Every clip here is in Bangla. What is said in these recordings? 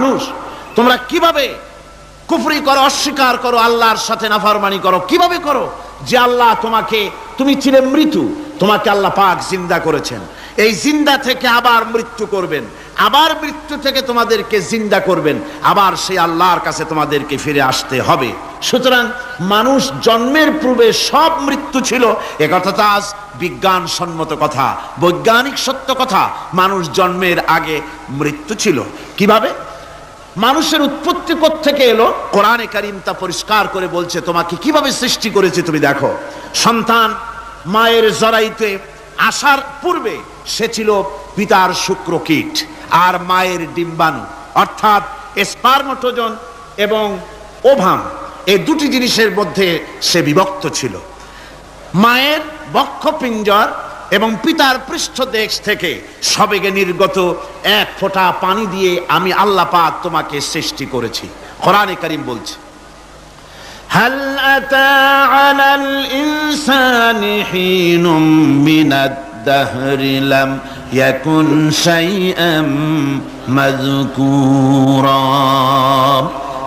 মানুষ তোমরা কিভাবে কুফরি করো, অস্বীকার করো, আল্লাহর সাথে নাফরমানি করো? কিভাবে করো? যে আল্লাহ তুমি ছিলে মৃত্যু, তোমাকে আল্লাহ পাক জিন্দা করেছেন, এই জিন্দা থেকে আবার মৃত্যু করবেন, আবার মৃত্যু থেকে তোমাদেরকে জিন্দা করবেন, আবার সেই আল্লাহর কাছে তোমাদেরকে ফিরে আসতে হবে। সুতরাং মানুষ জন্মের পূর্বে সব মৃত্যু ছিল, একথা তো আজ বিজ্ঞানসম্মত কথা, বৈজ্ঞানিক সত্য কথা। মানুষ জন্মের আগে মৃত্যু ছিল। কিভাবে? মানুষের উৎপত্তি কোত্থেকে এলো? কোরআনে কারীম তা পরিষ্কার করে বলছে। তোমাকে কিভাবে সৃষ্টি করেছে তুমি দেখো। সন্তান মায়ের জরায়ুতে আসার পূর্বে সে ছিল পিতার শুক্রকীট আর মায়ের ডিম্বাণু, অর্থাৎ স্পার্মটোজন এবং ওভাম, এই দুটি জিনিসের মধ্যে সে বিভক্ত ছিল। মায়ের বক্ষপিঞ্জর এবং পিতার পৃষ্ঠদেশ থেকে সবেগে নির্গত এক ফোঁটা পানি দিয়ে আমি আল্লাহ পাক তোমাকে সৃষ্টি করেছি। কোরআনে কারীম বলছে, হাল আতা আলাল ইনসানি হিনুম মিনাদ দাহরি লাম ইয়াকুন শাইআম মাযকুরা।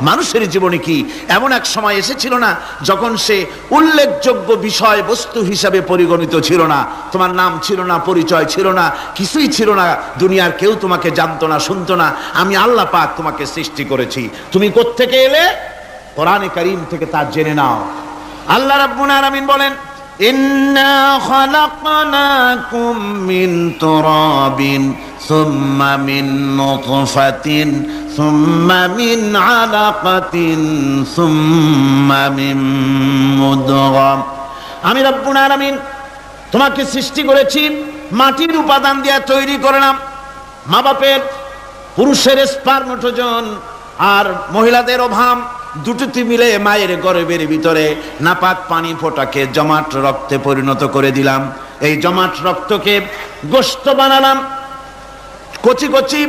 মানুষের জীবনে কি এমন এক সময় এসেছিল না যখন সে উল্লেখযোগ্য বিষয় বস্তু হিসাবে পরিগণিত ছিল না? তোমার নাম ছিল না, পরিচয় ছিল না, কিছুই ছিল না, দুনিয়ার কেউ তোমাকে জানতো না, শুনতো না। আমি আল্লাহ পাক তোমাকে সৃষ্টি করেছি। তুমি কোত্থেকে এলে? কোরআনে কারীম থেকে তা জেনে নাও। আল্লাহ রাব্বুল আলামিন বলেন, ইন্না খালাকনাকুম মিন তুরাবিন সুম্মা মিন নুতফাতিন সুম্মা মিন আলাকাতিন সুম্মা মিন মুদগা। আমি রব্বুল আলামিন তোমাকে সৃষ্টি করেছি, মাটির উপাদান দিয়ে তৈরি করলাম। মা বাপের, পুরুষের স্পার্মটোজন আর মহিলাদের ওভাম দুটোতে মিলে মায়ের গর্ভের ভিতরে নাপাক পানি ফোঁটাকে জমাট রক্তে পরিণত করে দিলাম। এই জমাট রক্তকে গোশত বানালাম, কচি কচি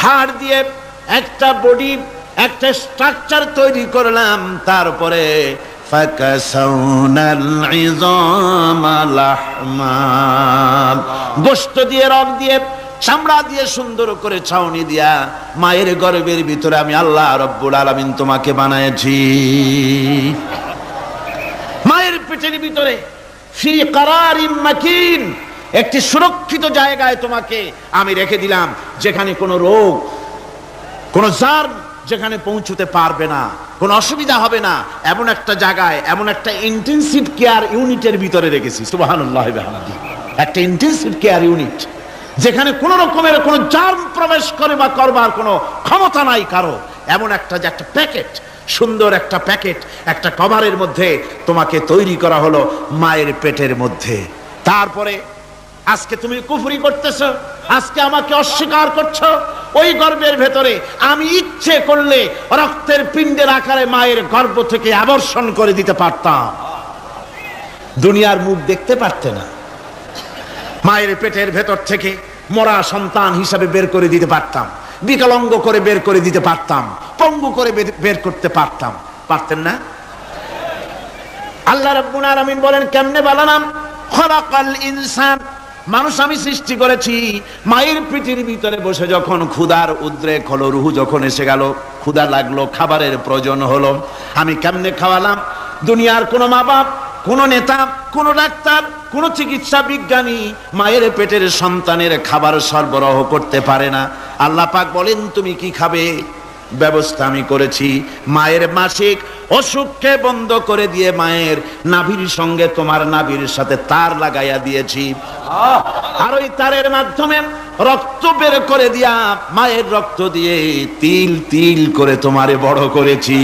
হাড় দিয়ে একটা বডি, একটা স্ট্রাকচার তৈরি করলাম। তারপরে ফাকাসাউনাল ইযামা লাহমা, গোশত দিয়ে, রক দিয়ে, চামড়া দিয়ে সুন্দর করে ছাউনি দিয়া মায়ের গর্ভের ভিতরে আমি আল্লাহ রব্বুল আলামিন তোমাকে বানাইছি। মায়ের পেটের ভিতরে ফি কারারিম মাকিন, একটি সুরক্ষিত জায়গায় তোমাকে আমি রেখে দিলাম, যেখানে কোনো রোগ, কোনো জার্ম যেখানে পৌঁছতে পারবে না, কোনো অসুবিধা হবে না। এমন একটা জায়গায়, এমন একটা ইন্টেনসিভ কেয়ার ইউনিটের ভিতরে রেখেছি। সুবহানাল্লাহ ওয়া বিহামদিহি। একটা ইন্টেনসিভ কেয়ার ইউনিট, যেখানে কোন রকমের কোন জার্ম প্রবেশ করে বা করবার কোনো ক্ষমতা নাই কারো। এমন একটা যে একটা প্যাকেট, সুন্দর একটা প্যাকেট, একটা কভারের মধ্যে তোমাকে তৈরি করা হলো মায়ের পেটের মধ্যে। তারপরে আজকে তুমি কুফরি করতেছো, আজকে আমাকে অস্বীকার করছো। ওই গর্ভের ভেতরে আমি ইচ্ছে করলে রক্তের পিণ্ডের আকারে মায়ের গর্ভ থেকে আবর্ষণ করে দিতে পারতাম, দুনিয়ার মুখ দেখতে পারতে না। মায়ের পেটের ভেতর থেকে মরা সন্তান হিসাবে বের করে দিতে পারতাম, বিকলাঙ্গ করে বের করে দিতে পারতাম, পঙ্গু করে বের করতে পারতাম। পারতেন না? আল্লাহ রাব্বুল আলামিন বলেন, কেমনে বানালাম? খলাকাল ইনসান, মানুষ আমি সৃষ্টি করেছি মায়ের পেটের ভিতরে বসে। যখন ক্ষুধার উদ্রেক হলো, রুহু যখন এসে গেল, ক্ষুধা লাগলো, খাবারের প্রয়োজন হলো, আমি কেমনে খাওয়ালাম? দুনিয়ার কোনো মা বাপ, কোন নেতা, কোন ডাক্তার, কোন চিকিৎসা বিজ্ঞানী মায়ের পেটের সন্তানের খাবার সরবরাহ করতে পারে না। আল্লাহ পাক বলেন, তুমি কি খাবে? ব্যবস্থা আমি করেছি। মায়ের মাসিক অসুখকে বন্ধ করে দিয়ে মায়ের নাভির সঙ্গে তোমার নাভির সাথে তার লাগাইয়া দিয়েছি, আর ওই তারের মাধ্যমে রক্ত বের করে দিয়া মায়ের রক্ত দিয়ে তিল তিল করে তোমারে বড় করেছি।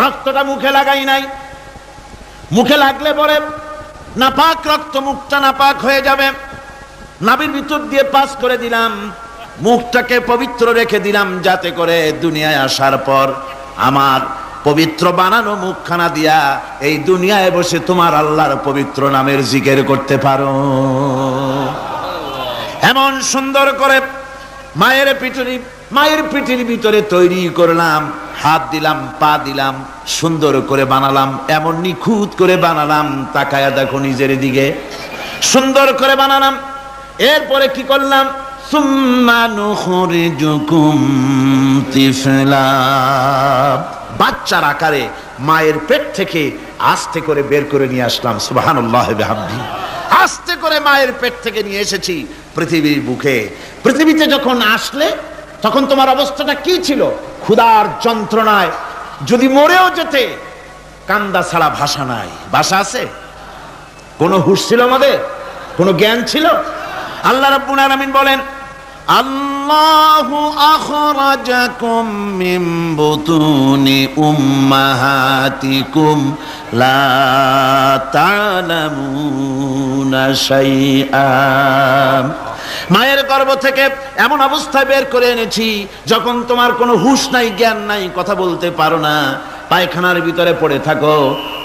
রক্তটা মুখে লাগাই নাই, মুখে লাগলে পরে নাপাক রক্ত, মুখটা নাপাক হয়ে যাবে। নাভির ভিতর দিয়ে পাস করে দিলাম, মুখটাকে পবিত্র রেখে দিলাম, যাতে করে দুনিয়ায় আসার পর আমার পবিত্র বানানো মুখখানা দিয়া এই দুনিয়ায় বসে তোমার আল্লাহর পবিত্র নামের জিকির করতে পারো। এমন সুন্দর করে মায়ের পিঠের ভিতরে তৈরি করলাম, হাত দিলাম, পা দিলাম, সুন্দর করে বানালাম, এমন নিখুঁত করে বানালাম, তাকায়া দেখো নিজের দিকে, সুন্দর করে বানালাম। এরপরে কি করলাম? সুম্মা নুখরিজুকুম তিফলা, বাচ্চার আকারে মায়ের পেট থেকে আস্তে করে বের করে নিয়ে আসলাম। সুবহানাল্লাহ বিহামদিহি। আস্তে করে মায়ের পেট থেকে নিয়ে এসেছি পৃথিবীর বুকে। পৃথিবীতে যখন আসলে তখন তোমার অবস্থাটা কি ছিল? ক্ষুধার যন্ত্রণায় যদি মরেও যেতে, কান্দা ছাড়া ভাষা নাই। ভাষা আছে? কোন হুঁশ ছিল আমাদের? কোন জ্ঞান ছিল? আল্লাহ রাব্বুল আলামিন বলেন, আল্লাহু আখরাজাকুম মিন বুতুনি উম্মাহাতিকুম লা তা'লামুনা শাইআ। মায়ের গর্ভ থেকে এমন অবস্থায় বের করে এনেছি যখন তোমার কোনো হুঁশ নাই, জ্ঞান নাই, কথা বলতে পারো না, পায়খানার ভিতরে পড়ে থাকো,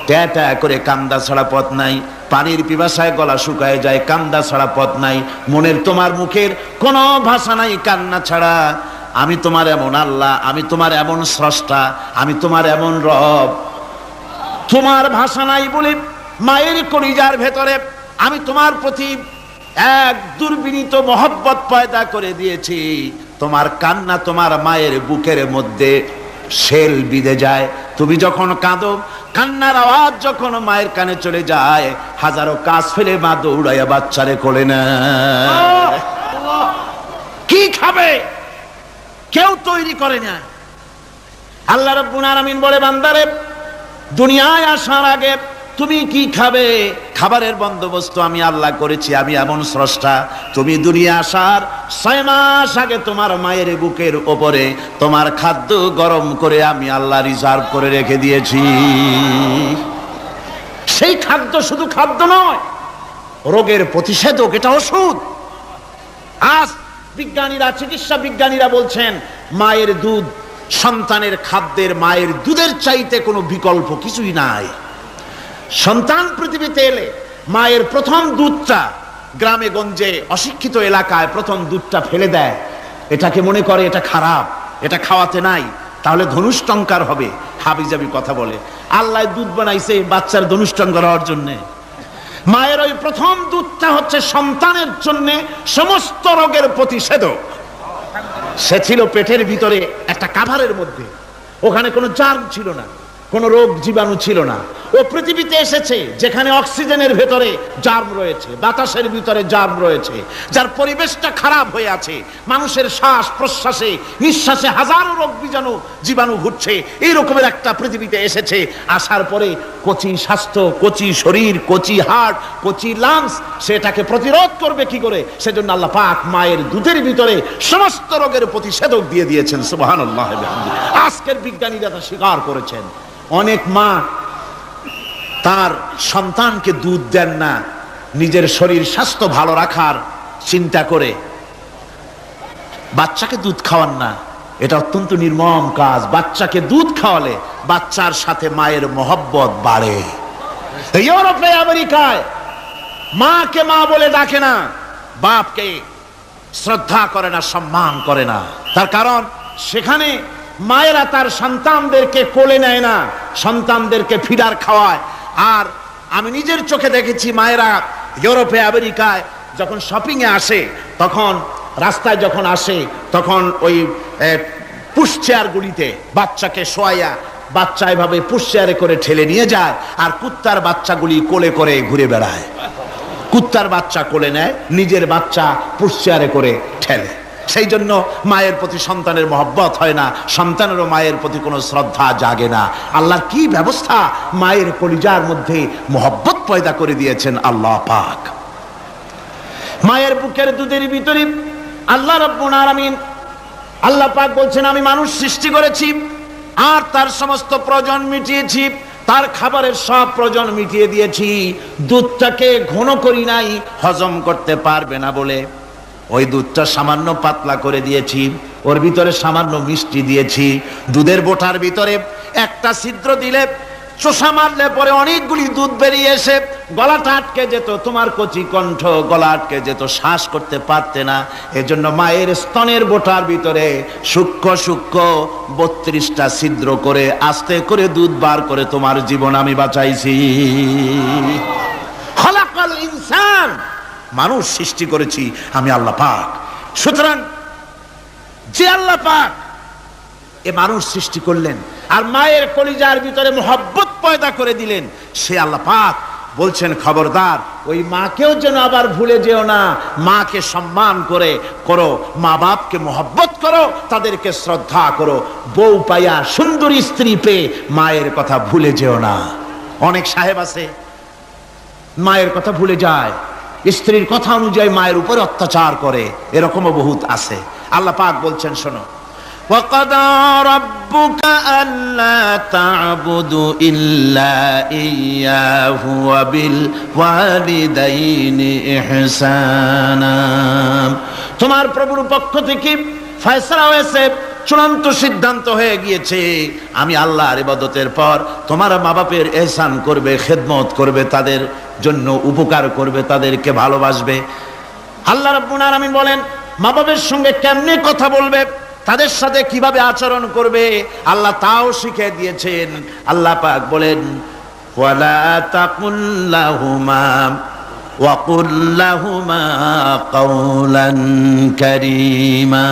ট্যা ট্যা করে কান্দা ছাড়া পথ নাই, পানির পিপাসায় গলা শুকায় যায়, কান্দা ছাড়া পথ নাই, মনের তোমার মুখের কোনো ভাষা নাই কান্না ছাড়া। আমি তোমার এমন আল্লাহ, আমি তোমার এমন স্রষ্টা, আমি তোমার এমন রব। তোমার ভাষা নাই বলে মায়ের কলিজার ভেতরে আমি তোমার প্রতি এক দুর্বিনীত মহব্বত পয়দা করে দিয়েছি। তোমার কান্না তোমার মায়ের বুকের মধ্যে শেল বিঁধে যায়। তুমি যখন কাঁদো, কান্নার আওয়াজ যখন মায়ের কানে চলে যায়, হাজারো কাজ ফেলে মা দৌড়াইয়া বাচ্চারে কোলে নেয়। কি খাবে কেউ তৈরি করে না। আল্লাহ রাব্বুল আলামিন বলে, বান্দারে দুনিয়ায় আসার আগে তুমি কি খাবে, খাবারের বন্দোবস্ত আমি আল্লাহ করেছি, আমি এমন স্রষ্টা। তুমি দুনিয়া আসার 6 মাস আগে তোমার মায়ের বুকের ওপরে তোমার খাদ্য গরম করে আমি আল্লাহ রিজার্ভ করে রেখে দিয়েছি। সেই খাদ্য শুধু খাদ্য নয়, রোগের প্রতিষেধক, এটা ওষুধ। আজ বিজ্ঞানীরা, চিকিৎসা বিজ্ঞানীরা বলছেন মায়ের দুধ সন্তানের খাদ্যের, মায়ের দুধের চাইতে কোনো বিকল্প কিছুই নাই। সন্তান পৃথিবীতে এলে মায়ের প্রথম দুধটা, গ্রামে গঞ্জে অশিক্ষিত এলাকায় প্রথম দুধটা ফেলে দেয়। এটাকে মনে করে এটা খারাপ, এটা খাওয়াতে নাই, তাহলে ধনুষ্টঙ্কার হবে, হাবিজাবি কথা বলে। আল্লাহ দুধ বানাইছে বাচ্চার ধনুষ্টঙ্কার হওয়ার জন্যে। মায়ের ওই প্রথম দুধটা হচ্ছে সন্তানের জন্য সমস্ত রোগের প্রতিষেধক। সে ছিল পেটের ভিতরে একটা কাভারের মধ্যে, ওখানে কোনো জার্ম ছিল না, কোনো রোগ জীবাণু ছিল না। ও পৃথিবীতে এসেছে যেখানে অক্সিজেনের ভেতরে জার্ম রয়েছে, বাতাসের ভিতরে জার্ম রয়েছে, যার পরিবেশটা খারাপ হয়ে আছে। মানুষের শ্বাস প্রশ্বাসে, নিঃশ্বাসে হাজারো রোগ বীজাণু জীবাণু ঘুরছে। এই রকমের একটা পৃথিবীতে এসেছে। আসার পরে কচি স্বাস্থ্য, কচি শরীর, কচি হার্ট, কচি লাংস, সেটাকে প্রতিরোধ করবে কি করে? সেজন্য আল্লাহ পাক মায়ের দুধের ভিতরে সমস্ত রোগের প্রতিষেধক দিয়ে দিয়েছেন। সুবহানাল্লাহ। আজকের বিজ্ঞানীরা তা স্বীকার করেছেন। অনেক মা তার সন্তানকে দুধ দেন না, নিজের শরীর স্বাস্থ্য ভালো রাখার চিন্তা করে বাচ্চাকে দুধ খাওয়ান না। এটা অত্যন্ত নির্মম কাজ। বাচ্চাকে দুধ খাওয়ালে বাচ্চার সাথে মায়ের মহব্বত বাড়ে। ইউরোপে, আমেরিকায় মাকে মা বলে ডাকে না, বাপকে শ্রদ্ধা করে না, সম্মান করে না। তার কারণ সেখানে মায়েরা তার সন্তানদেরকে কোলে নেয় না, সন্তানদেরকে ফিডার খাওয়ায়। আর আমি নিজের চোখে দেখেছি মায়েরা ইউরোপে, আমেরিকায় যখন শপিং এ আসে, তখন রাস্তায় যখন আসে, তখন ওই পুশ চেয়ার গুলিতে বাচ্চাকে শোয়াইয়া বাচ্চা এভাবে পুশ চেয়ারে করে ঠেলে নিয়ে যায়, আর কুত্তার বাচ্চাগুলি কোলে করে ঘুরে বেড়ায়। কুত্তার বাচ্চা কোলে নেয়, নিজের বাচ্চা পুশ চেয়ারে করে ঠেলে। সেই জন্য মায়ের প্রতি সন্তানের মহব্বত হয় না, সন্তানেরও মায়ের প্রতি কোনো শ্রদ্ধা জাগে না। আল্লাহর কি ব্যবস্থা! মায়ের কলিজার মধ্যে মহব্বত পয়দা করে দিয়েছেন আল্লাহ পাক। মায়ের বুকের দুধের ভিতরে আল্লাহ রাব্বুল আলামিন, আল্লাহ পাক বলছেন, আমি মানুষ সৃষ্টি করেছি আর তার সমস্ত প্রয়োজন মিটিয়েছি, তার খাবারের সব প্রয়োজন মিটিয়ে দিয়েছি। দুধটাকে ঘন করি নাই হজম করতে পারবে না বলে, ওই দুধটা সামান্য পাতলা করে দিয়েছি, ওর ভিতরে সামান্য মিষ্টি দিয়েছি। দুধের বোটার ভিতরে একটা ছিদ্র দিলে, চোষা মারলে পরে অনেকগুলি দুধ বেরিয়ে এসে গলাটা আটকে যেত, তোমার কচি কণ্ঠ গলা আটকে যেত, শ্বাস করতে পারতে না। এজন্য মায়ের স্তনের বোটার ভিতরে সূক্ষ্ম সূক্ষ্ম 32টা ছিদ্র করে আস্তে করে দুধ বার করে তোমার জীবন আমি বাঁচাইছি। খলাকাল ইনসান, মানুষ সৃষ্টি করেছি আমি আল্লাহ পাক। সুতরাং যে আল্লাহ পাক এ মানুষ সৃষ্টি করলেন আর মায়ের কলিজার ভিতরে মোহাব্বত পয়দা করে দিলেন, সে আল্লাহ পাক বলছেন খবরদার ওই মাকেও যেন আবার ভুলে যেও না, মাকে সম্মান করে করো, মা বাপকে মোহাব্বত করো, তাদেরকে শ্রদ্ধা করো, বউ পাইয়া সুন্দরী স্ত্রী পেয়ে মায়ের কথা ভুলে যেও না। অনেক সাহেব আছে মায়ের কথা ভুলে যায়, স্ত্রীর কথা অনুযায়ী মায়ের উপরে অত্যাচার করে, এরকমও বহুত আছে। আল্লাহ পাক বলছেন শোনো, وَقَضَى رَبُّكَ أَلَّا تَعْبُدُوا إِلَّا إِيَّاهُ وَبِالْوَالِدَيْنِ إِحْسَانًا। তোমার প্রভুর পক্ষ থেকে ফয়সালা হয়েছে, চূড়ান্ত সিদ্ধান্ত হয়ে গিয়েছে, আমি আল্লাহর ইবাদতের পর তোমার মা বাপের ইহসান করবে, খেদমত করবে, তাদের জন্য উপকার করবে, তাদেরকে ভালোবাসবে। আল্লাহ রাব্বুল আলামিন বলেন মা বাপের সঙ্গে কেমনে কথা বলবে, তাদের সাথে কিভাবে আচরণ করবে, আল্লাহ তাও শিখিয়ে দিয়েছেন। আল্লাহ পাক বলেন ওয়ালা তাকুল লাহুমা ওয়া কুল লাহুমা কাওলান কারীমা।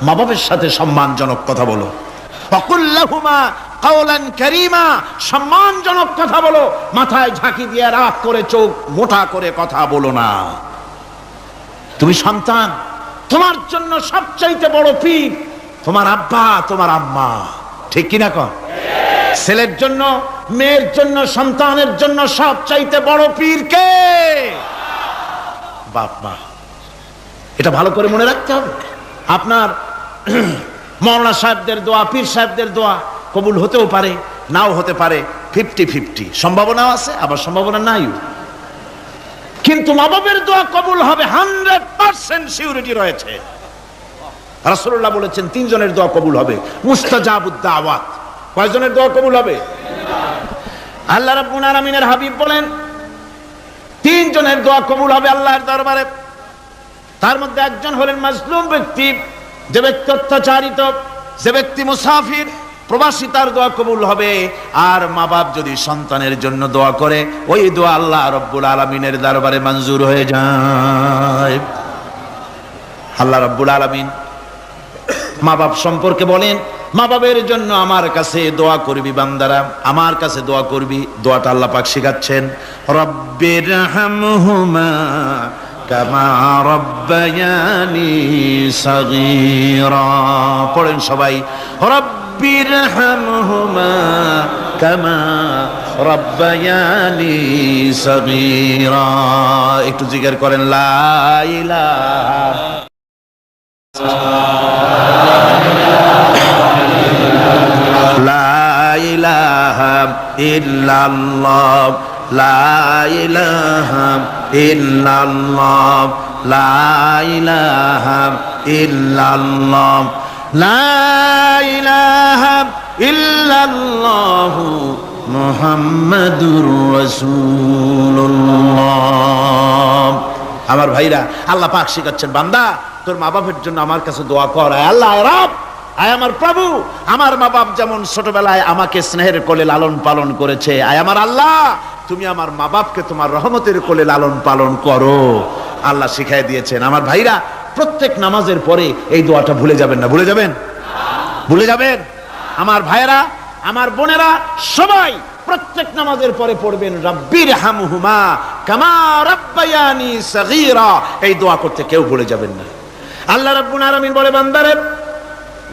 মা বাবার সাথে সম্মানজনক কথা বলো। ওয়া কুল লাহুমা কাওলান কারীমা, সম্মানজনক কথা বলো, মাথায় ঝাঁকি দিয়ে রাগ করে চোখ মোটা করে কথা বলো না। তুমি সন্তান, তোমার জন্য সবচাইতে বড় পীর তোমার আব্বা তোমার আম্মা, ঠিক কিনা কন? ছেলের জন্য, মেয়ের জন্য, সন্তানের জন্য সবচাইতে বড় পীর কে? বাপ মা। এটা ভালো করে মনে রাখতে হবে। আপনার মাওলানা সাহেবদের দোয়া, পীর সাহেবদের দোয়া কবুল হতেও পারে, নাও হতে পারে, 50-50 সম্ভাবনাও আছে, আবার সম্ভাবনা নাই। কিন্তু মা বাবের দোয়া কবুল হবে 100% সিউরিটি রয়েছে। রাসূলুল্লাহ বলেছেন 3 জনের দোয়া কবুল হবে, মুস্তাজাবুদ দাওয়াত। কয়জনের দোয়া কবুল হবে? আল্লাহ রাব্বুল আলামিনের হাবিব বলেন 3 জনের দোয়া কবুল হবে আল্লাহর দরবারে। তার মধ্যে একজন হলেন মাজলুম ব্যক্তি, যে ব্যক্তি অত্যাচারিত, যে ব্যক্তি মুসাফির, প্রবাসী, তার দোয়া কবুল হবে। আর মা বাপ যদি সন্তানের জন্য দোয়া করে, ওই দোয়া আল্লাহ রাব্বুল আলামিনের দরবারে মঞ্জুর হয়ে যায়। আল্লাহ রাব্বুল আলামিন মা বাপ সম্পর্কে বলেন মা বাবের জন্য আমার কাছে দোয়া করবি বান্দারা, আমার কাছে দোয়া করবি। দোয়াটা আল্লাহ পাক শিখাচ্ছেন, রব্বিরহামহুমা কামা রব্বায়ানি সাগীরা। পড়েন সবাই, রব্বিরহামহুমা কামা রব্বায়ানি সাগীরা। একটু জিকির করেন লা ইলাহা লা ইলাহা ইল্লাল্লাহ, লা ইলাহা ইল্লাল্লাহ, লা ইলাহা ইল্লাল্লাহ, লা ইলাহা ইল্লাল্লাহ মুহাম্মাদুর রাসূলুল্লাহ। আমার ভাইরা, আল্লাহ পাক শিখাচ্ছেন বান্দা তোর মা বাপের জন্য আমার কাছে দোয়া কর। আল্লাহ রব, আয় আমার প্রভু, আমার মা বাপ যেমন ছোটবেলায় আমাকে স্নেহের কোলে লালন পালন করেছে, আয় আমার আল্লাহ তুমি আমার মা বাপকে তোমার রহমতের কোলে লালন পালন করো। আল্লাহ শিখাই দিয়েছেন। আমার ভাইরা, প্রত্যেক নামাজের পরে এই দোয়াটা ভুলে যাবেন না। ভুলে যাবেন? ভুলে যাবেন? আমার ভাইরা, আমার বোনেরা, সবাই প্রত্যেক নামাজের পরে পড়বেন রব্বিরহামহুমা কামা রব্বায়ানি সাগীরা। এই দোয়া করতে কেউ ভুলে যাবেন না। আল্লাহ রাব্বুল আলামিন বলে বান্দারে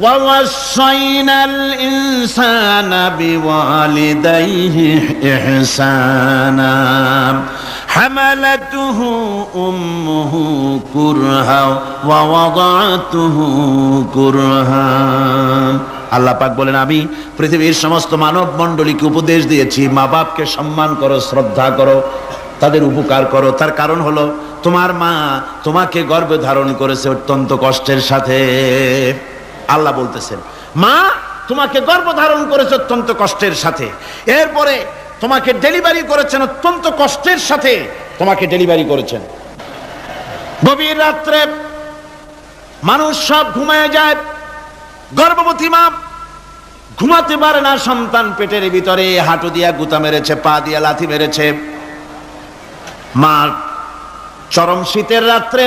وَوَصَّيْنَا الْإِنسَانَ بِوَالِدَيْهِ إِحْسَانًا حَمَلَتْهُ أُمُّهُ كُرْهًا وَوَضَعَتْهُ كُرْهًا। আল্লাহ পাক বলেন আমি পৃথিবীর সমস্ত মানব মণ্ডলীকে উপদেশ দিয়েছি মা বাপকে সম্মান করো, শ্রদ্ধা করো, তাদের উপকার করো। তার কারণ হলো তোমার মা তোমাকে গর্ভে ধারণ করেছে অত্যন্ত কষ্টের সাথে। আল্লাহ বলতেছেন মা তোমাকে গর্ভধারণ করেছে অত্যন্ত কষ্টের সাথে, এরপরে তোমাকে ডেলিভারি করেছেন অত্যন্ত কষ্টের সাথে, তোমাকে ডেলিভারি করেছেন। গভীর রাত্রে মানুষ সব ঘুমায় যায়, গর্ভবতী মা ঘুমাতে পারে না, সন্তান পেটের ভিতরে হাঁটু দিয়া গুতা মেরেছে, পা দিয়া লাথি মেরেছে। মা চরম শীতের রাত্রে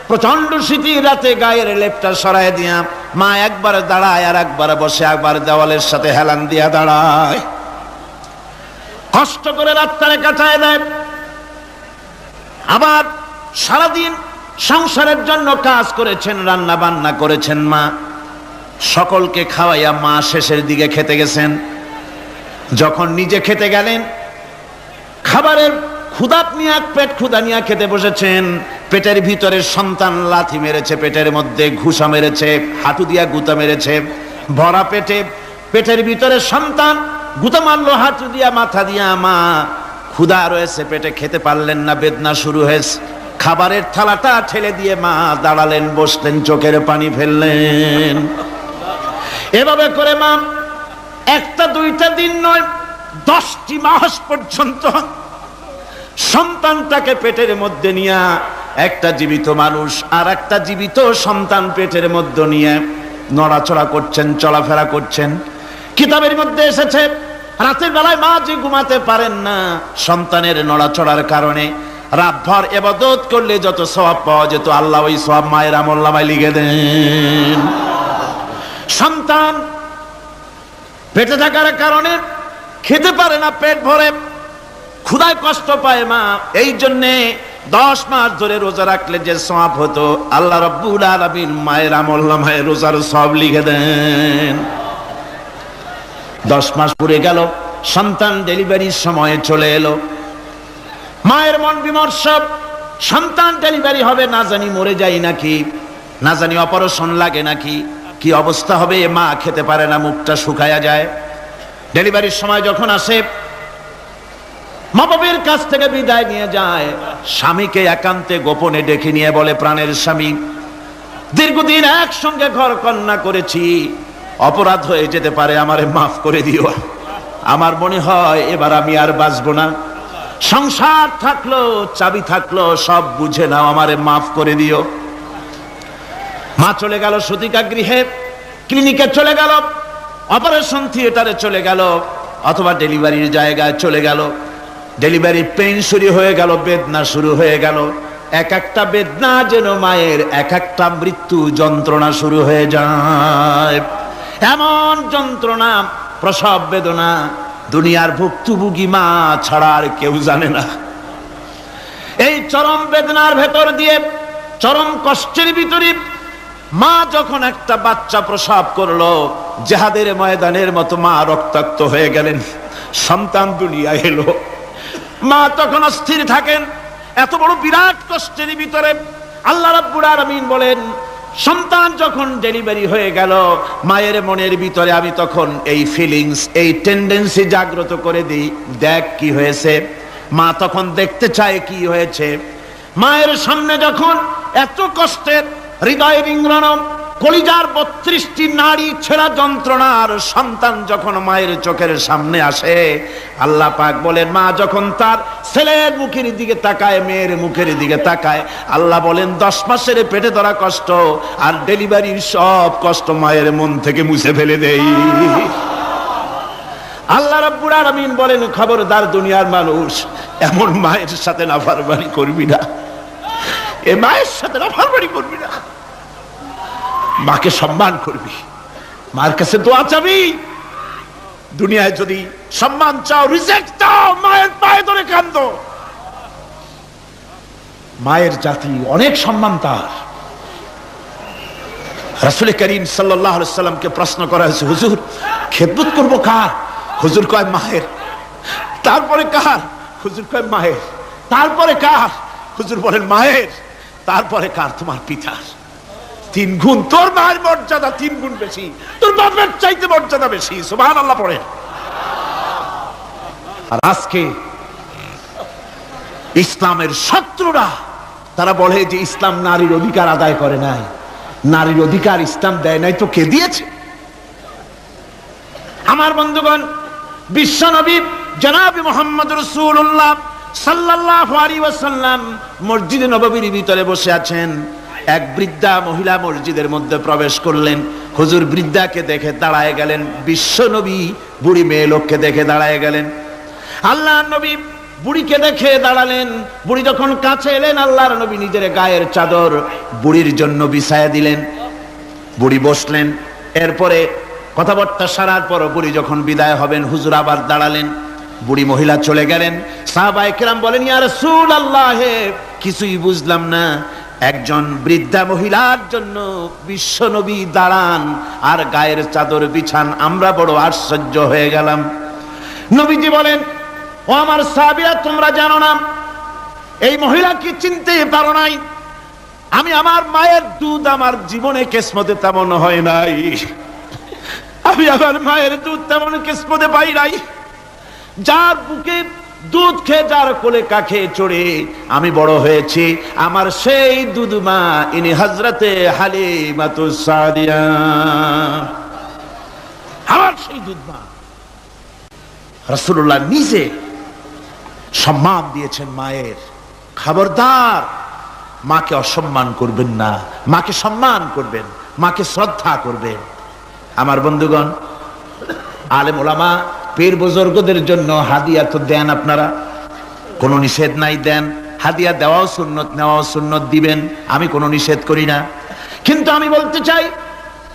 প্রচন্ড শীতের রাতে গায়ের লেপটা সরায় দিয়া মা একবার দাঁড়ায় আর একবার বসে, একবার দেওয়ালের সাথে হেলান দিয়া দাঁড়ায়, কষ্ট করে রাতটারে কাটায় দেয়। আবার সারাদিন সংসারের জন্য কাজ করেছেন, রান্না বান্না করেছেন মা, সকলকে খাওয়াইয়া মা শেষের দিকে খেতে গেছেন। যখন নিজে খেতে গেলেন, খাবারের ক্ষুধাত নিয়ে পেট ক্ষুধা নিয়ে খেতে বসেছেন, পেটের ভিতরে সন্তান লাথি মেরেছে, পেটের মধ্যে ঘুষা মেরেছে, হাঁটু দিয়া গুতা মেরেছে, ভরা পেটে পেটের ভিতরে সন্তান গুতা মারলো হাঁটু দিয়া মাথা দিয়া। মা ক্ষুধা রয়েছে পেটে, খেতে পারলেন না, বেদনা শুরু হয়েছে। খাবারের থালাটা ঠেলে দিয়ে মা দাঁড়ালেন, বসলেন, চোখের পানি ফেললেন। এভাবে করে মা একটা দুইটা দিন নয়, 10টি মাস পর্যন্ত সন্তানটাকে পেটের মধ্যে নিয়ে, একটা জীবিত মানুষ আর একটা জীবিত সন্তান পেটের মধ্যে নিয়ে নড়াচড়া করছেন, চলাফেরা করছেন। কিতাবের মধ্যে এসেছে রাতের বেলায় মা যে ঘুমাতে পারেন না, সন্তানের নড়াচড়ার কারণে রাতভর ইবাদত করলে যত সওয়াব পাওয়া যেত, আল্লাহ ওই সওয়াব মায়ের আমলনামায় লিখে দেন। সন্তান পেটে থাকার কারণে খেতে পারে না, পেট ভরে ক্ষুধায় কষ্ট পায় মা, এই জন্যে 10 মাস ধরে রোজা রাখলে যে সওয়াব হতো, আল্লাহ রাব্বুল আলামিন মায়ের আমলনামায় রোজার সওয়াব লিখে দেন। 10 মাস পুরে গেল, সন্তান ডেলিভারির সময়ে চলে এলো। মায়ের মন বিমর্ষ, সন্তান ডেলিভারি হবে, না জানি মরে যাই নাকি, না জানি অপারেশন লাগে নাকি, কি অবস্থা হবে। মা খেতে পারে না, মুখটা শুকায়া যায়। ডেলিভারির সময় যখন আসে, মা বাবার কাছ থেকে বিদায় নিয়ে যায়, স্বামীকে একান্তে গোপনে ডেকে নিয়ে বলে, প্রাণের স্বামী, দীর্ঘদিন একসঙ্গে ঘর কন্যা করেছি, অপরাধ হয়ে যেতে পারে, আমারে মাফ করে দিও। আমার মনে হয় এবার আমি আর বাঁচবো না। সংসার থাকলো, চাবি থাকলো, সব বুঝে নাও, আমারে মাফ করে দিও। মা চলে গেল সতিকা গৃহে, ক্লিনিকে চলে গেল, অপারেশন থিয়েটারে চলে গেল, অথবা ডেলিভারির জায়গায় চলে গেল। ডেলিভারি পেইন শুরু হয়ে গেল, বেদনা শুরু হয়ে গেল। এক একটা বেদনা যেন মায়ের এক একটা মৃত্যু যন্ত্রণা শুরু হয়ে যায়। এমন যন্ত্রণা, প্রসব বেদনা দুনিয়ার ভুক্তভোগী মা ছাড়া আর কেউ জানে না। এই চরম বেদনার ভেতর দিয়ে, চরম কষ্টের ভিতরে মা যখন একটা বাচ্চা প্রসব করলো, জিহাদের ময়দানের মতো মা রক্তাক্ত হয়ে গেলেন, সন্তান দুনিয়ায় এলো। মা তখন অস্থির থাকেন। এত বড় বিরাট কষ্টের ভিতরে আল্লাহ রাব্বুল আলামিন বলেন, সন্তান যখন ডেলিভারি হয়ে গেল, মায়ের মনের ভিতরে আমি তখন এই ফিলিংস, এই টেন্ডেন্সি জাগ্রত করে দিই, দেখ কি হয়েছে। মা তখন দেখতে চায় কি হয়েছে। মায়ের সামনে যখন এত কষ্টের, হৃদয় রিংড়ানো, কলিজার 32টি নাড়ি ছেঁড়া যন্ত্রণার সন্তান যখন মায়ের চোখের সামনে আসে, আল্লাহ পাক বলেন, মা যখন তার ছেলের মুখের দিকে তাকায়, মেয়ের মুখের দিকে তাকায়, আল্লাহ বলেন 10 মাসের পেটে ধরা কষ্ট আর ডেলিভারির সব কষ্ট মায়ের মন থেকে মুছে ফেলে দেই। আল্লাহ রাব্বুল আলামিন বলেন, খবরদার দুনিয়ার মানুষ, এমন মায়ের সাথে নাফরমানি করবি না, এ মায়ের সাথে নাফরমানি করবি না, মাকে সম্মান করবি, মার কাছে দোয়া চাবি। দুনিয়ায় যদি সম্মান চাও, রিজেক্ট দাও, মায়ের পায়ে ধরে কাঁদো। মায়ের জাতি অনেক সম্মান তার। রাসূল করিম সাল্লাল্লাহু আলাইহি ওয়াসাল্লামকে প্রশ্ন করা হয়েছে, হুজুর খেদমত করব কার? হুজুর কয় মায়ের। তারপরে কার? হুজুর কয় মায়ের। তারপরে কার? হুজুর বলেন মায়ের। তারপরে কার? তোমার পিতার। 3 গুণ, তোর মায়ের মর্যাদা 3 গুণ বেশি, তোর বাপের চাইতে মর্যাদা বেশি। সুবহানাল্লাহ পড়ে। আর আজকে ইসলামের শত্রুরা তারা বলে যে ইসলাম নারীর অধিকার আদায় করে নাই। নারীর অধিকার ইসলাম দেয় নাই তো কে দিয়েছে? আমার বন্ধুগণ, বিশ্ব নবী জনাব মুহাম্মদ রাসূলুল্লাহ সাল্লাল্লাহু আলাইহি ওয়াসাল্লাম মসজিদে নববীর ভিতরে বসে আছেন। এক বৃদ্ধা মহিলা মসজিদের মধ্যে প্রবেশ করলেন। হুজুর বৃদ্ধাকে দেখে দাঁড়ায় গেলেন, বিশ্ব নবী বুড়ি মেয়ে লোককে দেখে দাঁড়ায় গেলেন। আল্লাহর নবী বুড়িকে দেখে দাঁড়ালেন। বুড়ি যখন কাছে এলেন, আল্লাহর নবী নিজের গায়ের চাদর বুড়ির জন্য বিছায়া দিলেন। বুড়ি বসলেন। এরপরে কথাবার্তা সারার পর বুড়ি যখন বিদায় হবেন, হুজুর আবার দাঁড়ালেন। বুড়ি মহিলা চলে গেলেন। সাহাবায়ে কেরাম বলেন, ইয়া রাসূলুল্লাহ, কিছুই বুঝলাম না, একজন বৃদ্ধা মহিলার জন্য বিশ্ব নবী দাঁড়ান আর গায়ের চাদর বিছান, আমরা বড় আশ্চর্য হয়ে গেলাম। নবীজি বলেন, ও আমার সাহাবীরা, তোমরা জানো না এই মহিলাকে চিনতে পারো নাই? আমি আমার মায়ের দুধ আমার জীবনে কিসমতে তেমন হয় নাই, আমি আমার মায়ের দুধ তেমন কিসমতে পাই নাই। যার বুকে দুধ খেয়ে, যার কোলে কাখে চড়ে আমি বড় হয়েছি, আমার সেই দুধ মা, ইনি হযরতে হালিমাতুস সাদিয়া, আমার সেই দুধ মা। রাসূলুল্লাহ নিজে সম্মান দিয়েছেন মায়ের। খবরদার, মাকে অসম্মান করবেন না, মাকে সম্মান করবেন, মাকে শ্রদ্ধা করবেন। আমার বন্ধুগণ, আলেম ওলামা পীর বুজুর্গদের জন্য হাদিয়া তো দেন, আপনারা কোনো নিষেধ নাই, দেন। হাদিয়া দেওয়াও সুন্নত, নেওয়াও সুন্নত, দিবেন, আমি কোনো নিষেধ করি না। কিন্তু আমি বলতে চাই,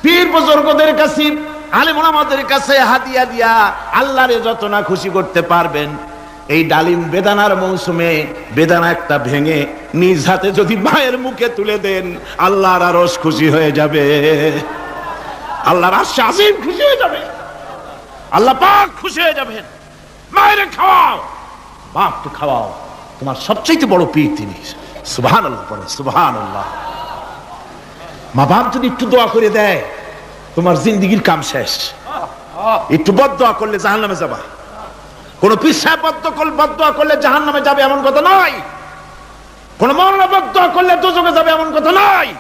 পীর বুজুর্গদের কাছে, আলেম ওলামাদের কাছে হাদিয়া দিয়া আল্লাহরে যত না খুশি করতে পারবেন, এই ডালিম বেদানার মৌসুমে বেদানা একটা ভেঙে নিজ হাতে যদি মায়ের মুখে তুলে দেন, আল্লাহর আরশ খুশি হয়ে যাবে, আল্লাহর আরশ আজিম খুশি হয়ে যাবে, আল্লাহ পাক খুশি হয়ে যাবেন। মায়ের খাওয়াও, বাপকে খাওয়াও, তোমার সবচেয়ে বড় পীর তিনি। সুবহানাল্লাহ পড়ে, সুবহানাল্লাহ। মা বাপ যদি একটু দোয়া করে দেয়, তোমার জিন্দেগির কাম শেষ। একটু বদদোয়া করলে জাহান্নামে যাবা। কোন পীর সাহেব বদদোয়া করলে জাহান্নামে যাবে এমন কথা নয়। কোন মাওলানা বদদোয়া করলে দোজখে যাবে এমন কথা নয়।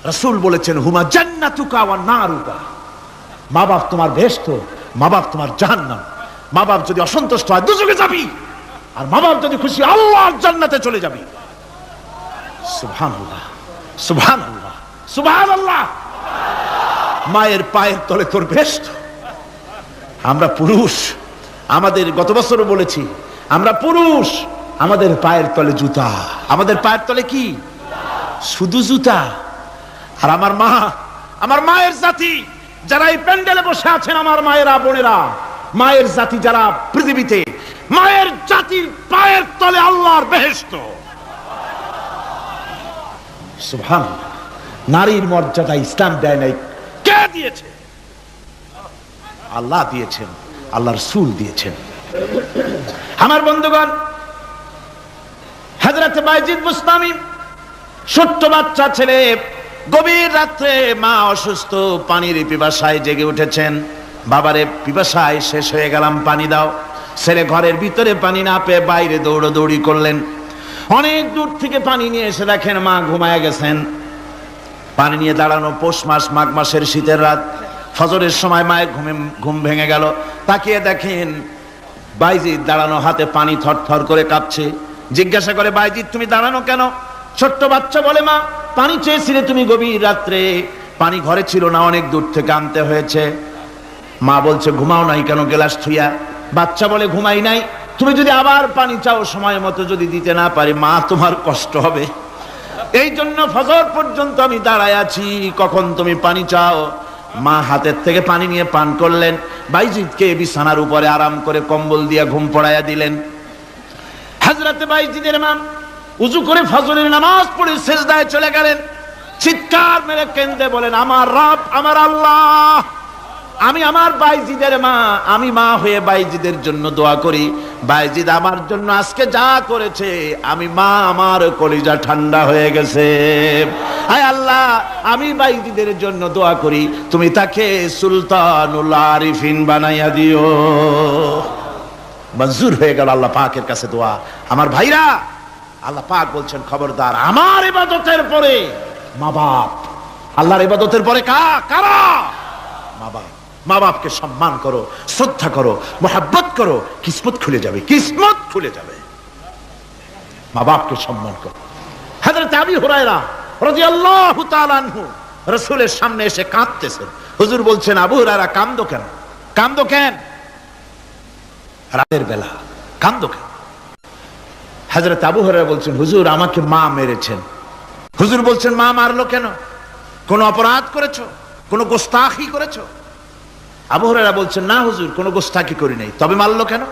রাসূল বলেছেন, হুমা জান্নাতুকা ওয়া নারুকা, মা বাপ তোমার বেহেশত, মা বাপ তোমার জাহান্নাম। মা বাপ যদি অসন্তুষ্ট হয়, দোজখে যাবি, আর মা বাপ যদি খুশি, আল্লাহর জান্নাতে চলে যাবি। সুবহানাল্লাহ, সুবহানাল্লাহ, সুবহানাল্লাহ। মায়ের পায়ের তলে তোর বেহেশত। আমরা পুরুষ, আমাদের গত বছরও বলেছি, আমরা পুরুষ, আমাদের পায়ের তলে জুতা, আমাদের পায়ের তলে কি? শুধু জুতা। আর আমার মা, আমার মায়ের জাতি যারা এই প্যান্ডেলে বসে আছেন, আমার মায়েরা, বোনেরা, মায়ের জাতি যারা পৃথিবীতে, মায়ের জাতির পায়ের তলে আল্লাহর বেহেশত। সুবহানাল্লাহ। নারীর মর্যাদা ইসলাম দেয় নাই, কে দিয়েছে? আল্লাহ দিয়েছেন, আল্লাহ রাসূল দিয়েছেন। আমার বন্ধুগণ, হযরত বাইজিদ বুস্তামি, ছোট্ট বাচ্চা ছেলে, গভীর রাত্রে মা অসুস্থ, পানির পিপাসায় জেগে উঠেছেন। বাবারে, পিপাসায় শেষ হয়ে গেলাম, পানি দাও। ছেলে ঘরের ভিতরে পানি না পেয়ে বাইরে দৌড়াদৌড়ি করলেন। অনেক দূর থেকে পানি নিয়ে এসে দেখেন মা ঘুমায় গেছেন। পানি নিয়ে দাঁড়ানো, পৌষ মাস, মাঘ মাসের শীতের রাত, ফজরের সময় মায়ের ঘুম ভেঙে গেল। তাকিয়ে দেখেন বাইজিদ দাঁড়ানো, হাতে পানি থরথর করে কাঁপছে। জিজ্ঞাসা করে, বাইজিদ তুমি দাঁড়ানো কেন? ছোট্ট বাচ্চা বলে, মা পানি চেয়েছিলে তুমি গভীর রাত্রে, পানি ঘরে ছিল না, অনেক দূর থেকে আনতে হয়েছে। মা বলছে, ঘুমাও নাই কেন গেলাস থুইয়া? বাচ্চা বলে, ঘুমাই নাই, তুমি যদি আবার পানি চাও, সময় মতো যদি দিতে না পারি, মা তোমার কষ্ট হবে, এই জন্য ফজর পর্যন্ত আমি দাঁড়ায় আছি, কখন তুমি পানি চাও। মা হাতের থেকে পানি নিয়ে পান করলেন। বাইজিদকে বিছানার উপরে আরাম করে কম্বল দিয়ে ঘুম পড়াইয়া দিলেন। হযরত বাইজিদের মা উযু করে ফজরের নামাজ পড়ে সিজদায় চলে গেলেন। চিৎকার মেরে কেঁদে বলেন, আমার রব, আমার আল্লাহ, আমি আমার বাইজিদের মা, আমি মা হয়ে বাইজিদের জন্য দোয়া করি। বাইজিদ আমার জন্য আজকে যা করেছে, আমি মা, আমার কলিজা ঠান্ডা হয়ে গেছে। হায় আল্লাহ, আমি বাইজিদের জন্য দোয়া করি, তুমি তাকে সুলতানুল আরিফিন বানাইয়া দিও। মঞ্জুর হয়ে গেল আল্লাহ পাকের কাছে দোয়া। আমার ভাইরা, আল্লাহ পাক বলছেন, খবরদার, আমার ইবাদতের পরে মা বাপ, আল্লাহর ইবাদতের পরে কারা? মা বাপ। মা বাপকে সম্মান করো, শ্রদ্ধা করো, মোহাব্বত করো, কিসমত খুলে যাবে, কিসমত খুলে যাবে। মা বাপকে সম্মান করো। হযরত আবু হুরায়রা রাদিয়াল্লাহু তাআলা আনহু রাসূলের সামনে এসে কাঁদতেছেন। হুজুর বলছেন, আবু হুরায়রা কাঁদো কেন? কাঁদো কেন? রাতের বেলা কান্দো কেন? হযরত আবু হুরায়রা বলছেন, হুজুর আমাকে মা মেরেছেন। হুজুর বলছেন, মা মারলো কেন? কোন অপরাধ করেছো? কোন গোস্তাখি করেছো? আবু হুরায়রা বলছেন, না হুজুর, কোন গোস্তাখি করি নাই। তবে মারলো কেন?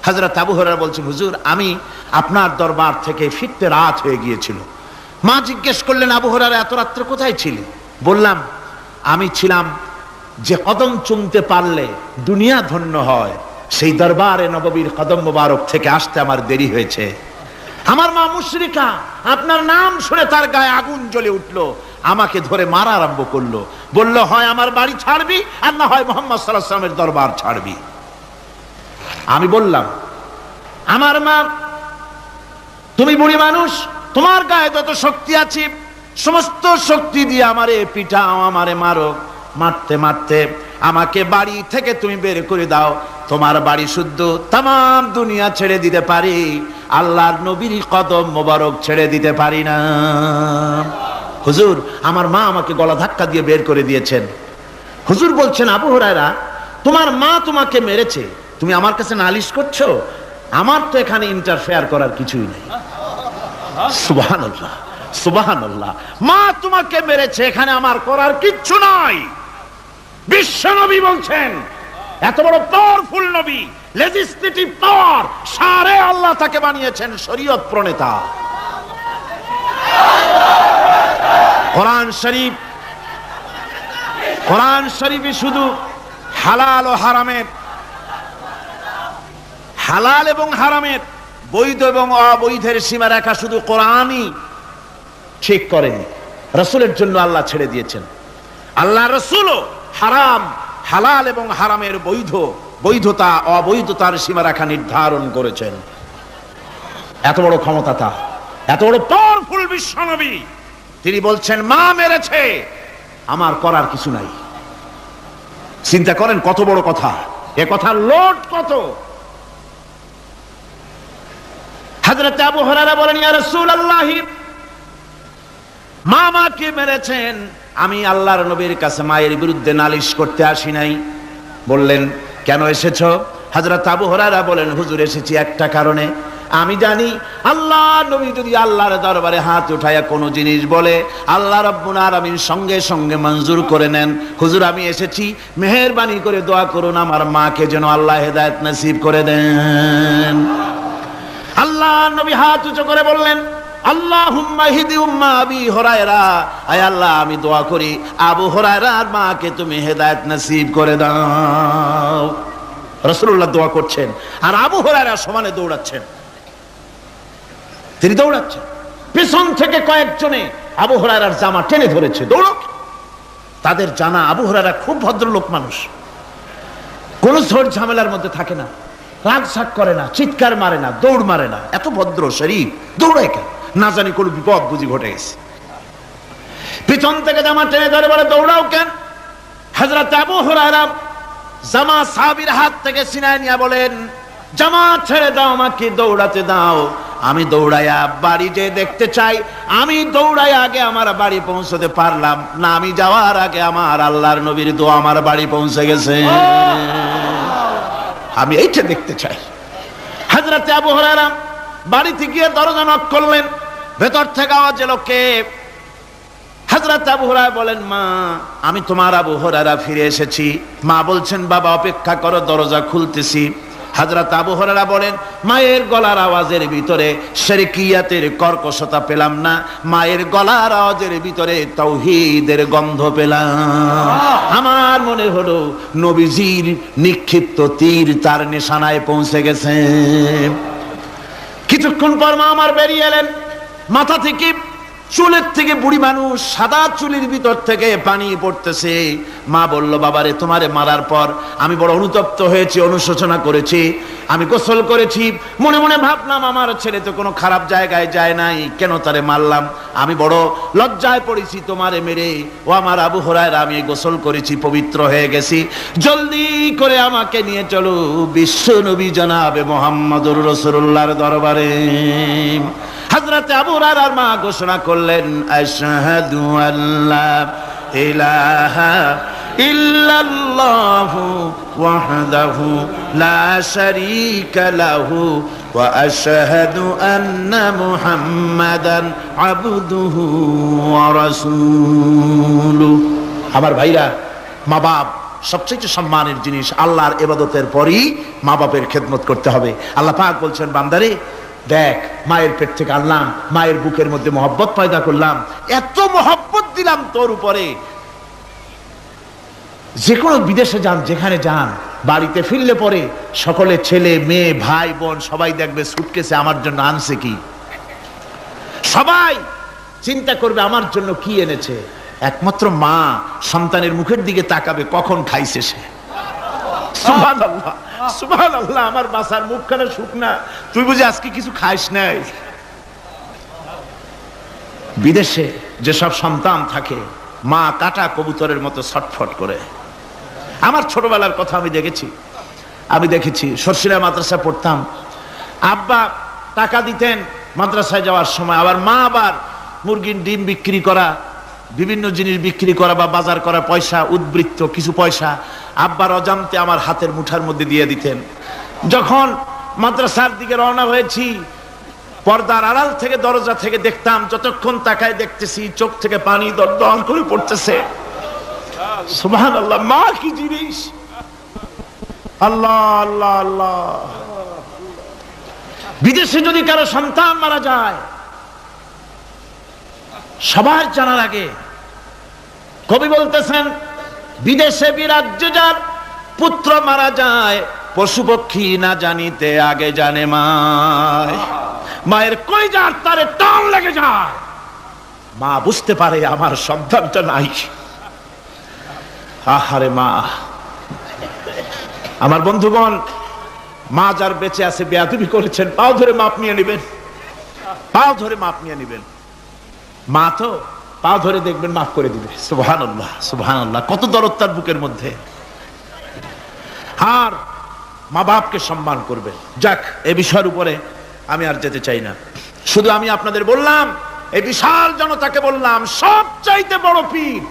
হযরত আবু হুরায়রা বলছেন, হুজুর আমি আপনার দরবার থেকে ফিরতে রাত হয়ে গিয়েছিল। মা জিজ্ঞেস করলেন, আবু হুরায়রা এত রাত্রে কোথায় ছিলে? বললাম, আমি ছিলাম যে কদম চুমতে পারলে দুনিয়া ধন্য হয়, সেই দরবারে নববীর কদম মোবারক থেকে আসতে আমার দেরি হয়েছে। আমার মা মুশরিকা, আপনার নাম শুনে তার গায়ে আগুন জ্বলে উঠলো, আমাকে ধরে মারা আরম্ভ করলো। বলল, হয় আমার বাড়ি ছাড়বি আর না হয় মুহাম্মদ সাল্লাল্লাহু আলাইহি ওয়াসাল্লামের দরবার ছাড়বি। আমি বললাম, আমার মা, তুমি বুড়ি মানুষ, তোমার গায়ে যত শক্তি আছে সমস্ত শক্তি দিয়ে আমারে পিটাও, আমারে মারো। মারতে মারতে আমাকে বাড়ি থেকে তুমি বের করে দাও। তোমার বাড়ি শুদ্ধ তামাম দুনিয়া ছেড়ে দিতে পারি, আল্লাহর নবীর কদম মোবারক ছেড়ে দিতে পারি না। হুজুর আমার মা আমাকে গলা ধাক্কা দিয়ে বের করে দিয়েছেন। হুজুর বলছেন, আবু হুরায়রা তোমার মা তোমাকে মেরেছে, তুমি আমার কাছে নালিশ করছো? আমার তো এখানে ইন্টারফেয়ার করার কিছুই নেই। সুবহানাল্লাহ, সুবহানাল্লাহ। মা তোমাকে মেরেছে, এখানে আমার করার কিচ্ছু নাই। বিশ্ব নবী বলছেন, এত বড় পাওয়ারফুল নবী, লেজিসলেটিভ পাওয়ার, সারে আল্লাহ তাকে বানিয়েছেন শরীয়ত প্রণেতা। কোরআন শরীফ, কোরআন শরীফে শুধু হালাল ও হারামের, হালাল এবং হারামের, বৈধ এবং অবৈধের সীমারেখা শুধু কোরআনই ঠিক করেনি, রাসূলের জন্য আল্লাহ ছেড়ে দিয়েছেন। আল্লাহ রাসূলও হারাম, হালাল এবং হারামের বৈধতা অবৈধতার সীমারেখা নির্ধারণ করেছেন। এত বড় ক্ষমতা তার, এত বড় পাওয়ারফুল বিশ্বনবী, তিনি বলছেন মা মেরেছে, আমার করার কিছু নাই। চিন্তা করেন কত বড় কথা, এ কথার লোড কত। হযরত আবু হুরায়রা বলেন, ইয়া রাসূলুল্লাহ, মা মাকে মেরেছেন, আমি আল্লাহর নবীর কাছে মায়ের বিরুদ্ধে নালিশ করতে আসি নাই। বললেন, কেন এসেছো? হযরত আবু হুরায়রা বলেন, হুজুর এসেছি একটা কারণে, আমি জানি আল্লাহ নবী যদি আল্লাহর দরবারে হাত উঠায়া কোনো জিনিস বলে আল্লাহ রাব্বুল আলামিন সঙ্গে সঙ্গে মঞ্জুর করে নেন। হুজুর আমি এসেছি, মেহেরবানি করে দোয়া করুন আমার মাকে যেন আল্লাহ হেদায়েত নসিব করে দেন। আল্লাহ নবী হাত উঁচু করে বললেন, আল্লাহুম্মা হিদি উম্মা আবি হুরায়রা, আয় আল্লাহ আমি দোয়া করি আবু হুরায়রার মাকে তুমি হেদায়েত নসিব করে দাও। রাসূলুল্লাহ দোয়া করছেন আর আবু হুরায়রা সমানে দৌড়াচ্ছেন। তিনি দৌড়াচ্ছেন, পিছন থেকে কয়েকজনে আবু হুরায়রার জামা টেনে ধরেছে, দৌড়ক। তাদের জানা আবু হুরায়রা খুব ভদ্রলোক মানুষ, কোন ঝড় ঝামেলার মধ্যে থাকে না, রাগ শাক করে না, চিৎকার মারে না, দৌড় মারে না, এত ভদ্র শরীর, দৌড়ায় কেন? না জানি কোন বিপদ বুঝি ঘটে গেছে। পিছন থেকে জামা টেনে ধরে বলে, দৌড়াও কেন? হযরত আবু হুরায়রা জামা সাহাবীর হাত থেকে ছিনায় নিয়ে বলেন, জামা ছেড়ে দাও, আমাকে দৌড়াতে দাও। আমি দৌড়াইয়া বাড়ি যে দেখতে চাই, আমি দৌড়াই আগে আমার বাড়ি পৌঁছতে পারলাম না, আমি যাওয়ার আগে আমার আল্লাহর নবীর দোয়া আমার বাড়ি পৌঁছে গেছে, আমি এইটা দেখতে চাই। হযরত আবু হুরায়রা বাড়িতে গিয়ে দরজা নক করলেন, ভেতর থেকে আওয়াজ এলো, কে? হযরত আবু হুরায়রা বলেন, মা আমি তোমার আবু হুরায়রা ফিরে এসেছি। মা বলছেন, বাবা অপেক্ষা করো, দরজা খুলতেছি। হযরত আবু হুরায়রা বলেন, মায়ের গলার আওয়াজের ভিতরে শিরকিয়াতের কর্কশতা পেলাম না, মায়ের গলার আওয়াজের ভিতরে তাওহীদের গন্ধ পেলাম। আমার মনে হলো নবীজির নিক্ষিপ্ত তীর তার নিশানায় পৌঁছে গেছে। কিছুক্ষণ পর মা আমার বেরিয়ে এলেন, মাথা থেকে চুলের থেকে, বুড়ি মানুষ, সাদা চুলের ভিতর থেকে পানি পড়তেছে। মা বলল, বাবারে তোমারে মারার পর আমি বড় অনুতপ্ত হয়েছি, অনুশোচনা করেছি, আমি গোসল করেছি, মনে মনে ভাবলাম আমার ছেলে তো কোনো খারাপ জায়গায় যায় নাই, কেন তারে মারলাম? আমি বড় লজ্জায় পড়েছি তোমারে মেরে। ও আমার আবু হুরায়রা, আমি গোসল করেছি, পবিত্র হয়ে গেছি, জলদি করে আমাকে নিয়ে চলো বিশ্ব নবী জনাবে মুহাম্মদুর রাসূলুল্লাহর দরবারে। হযরত আবু হুরায়রার মা ঘোষণা করলেন, আশহাদু আল্লা ইলাহা ইল্লাল্লাহু ওয়াহদাহু লা শারীকা লাহু ওয়া আশহাদু আন্না মুহাম্মাদান আবদুহু ওয়া রাসূলুহু। আমার ভাইরা, মা বাপ সবচেয়ে সম্মানের জিনিস। আল্লাহর ইবাদতের পরই মা বাপের খেদমত করতে হবে। আল্লাহ পাক বলছেন, বান্দারে দেখ, মায়ের পেট থেকে আনলাম, মায়ের বুকের মধ্যে মহব্বত পয়দা করলাম, এত মহব্বত দিলাম তোর উপরে, যে কোনো বিদেশে যান, যেখানে যান, বাড়িতে ফিরলে পরে সকলে ছেলে মেয়ে ভাই বোন সবাই দেখবে সুটকেসে আমার জন্য আনছে কি। সবাই চিন্তা করবে আমার জন্য কি এনেছে। একমাত্র মা সন্তানের মুখের দিকে তাকাবে কখন খাইছে সে। সুবহানাল্লাহ, সুবহানাল্লাহ। আমার বাসার মুখখানা শুকনা, তুই বুঝি আজকে কিছু খাইস নাই। বিদেশে যেসব সন্তান থাকে, মা কাটা কবুতরের মতো ছটফট করে। আমার ছোটবেলার কথা আমি দেখেছি সরসিলা মাদ্রাসা পড়তাম, আব্বা টাকা দিতেন মাদ্রাসায় যাওয়ার সময়, আবার মা আবার মুরগির ডিম বিক্রি করা, বিভিন্ন জিনিস বিক্রি করা বা বাজার করা পয়সা, উদ্বৃত্ত কিছু পয়সা আব্বার অজান্তে আমার হাতের মুঠার মধ্যে দিয়ে দিতেন। যখন মাদ্রাসার দিকে রওনা হয়েছি, পর্দার আড়াল থেকে দরজা থেকে দেখতাম, যতক্ষণ তাকায় দেখতেছি চোখ থেকে পানি দরদর করে পড়তেছে। সুবহানাল্লাহ, মা কি জিনিস! আল্লাহ আল্লাহ আল্লাহ। বিদেশে যদি কারো সন্তান মারা যায়, সবার জানার আগে কবি বলতেছেন, বিদেশে বিরাজ্য যার পুত্র মারা যায়, পশু পক্ষী না জানিতে আগে জানে মায়। মায়ের কলিজার তারে টান লেগে যায়, মা বুঝতে পারে আমার সন্তানটা নাই। আহারে মা! আমার বন্ধুগণ, মা যার বেঁচে আছে বেয়াদবি করেছেন, পাও ধরে মাপ নিয়ে নেবেন, পাও ধরে মাপ নিয়ে নেবেন। মা তো পাও ধরে দেখবেন মাফ করে দিবে। সুবহানাল্লাহ, সুবহানাল্লাহ। কত দরদ তার বুকের মধ্যে। আর মা বাপকে সম্মান করবেন। যাক, এই বিষয়ের উপরে আমি আর যেতে চাই না। শুধু আমি আপনাদের বললাম, এই বিশাল জনতাকে বললাম, সবচাইতে বড় পীর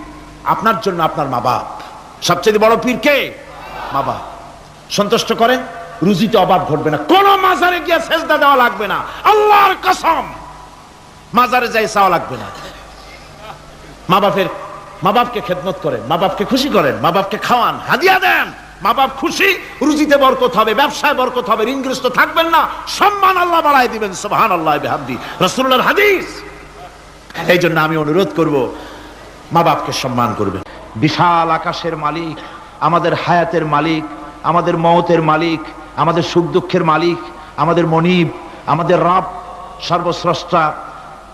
আপনার জন্য আপনার মা বাপ। সবচাইতে বড় পীর কে? মা বাপ। সন্তুষ্ট করেন, রুজিতে অভাব ঘটবে না। কোন মাজারে গিয়ে সেজদা দেওয়া লাগবে না, আল্লাহর কসম। মাজারে যাই চাওয়া লাগবে না। মা বাপকে খেদমত করেন, মা বাপকে খুশি করেন, মা বাপকে খাওয়ান, হাদিয়া দেন। মা বাপ খুশি, রুজিতে বরকত হবে, ব্যবসায় বরকত হবে, ঋণগ্রস্ত থাকবেন না, সম্মান আল্লাহ বাড়ায় দিবেন। সুবহানাল্লাহ বিহামদি, রাসূলুল্লাহর হাদিস। এই জন্য আমি অনুরোধ করব, মা বাপকে সম্মান করবেন। বিশাল আকাশের মালিক, আমাদের হায়াতের মালিক, আমাদের মওতের মালিক, আমাদের সুখ দুঃখের মালিক, আমাদের মনিব, আমাদের রব, সর্বস্রষ্টা,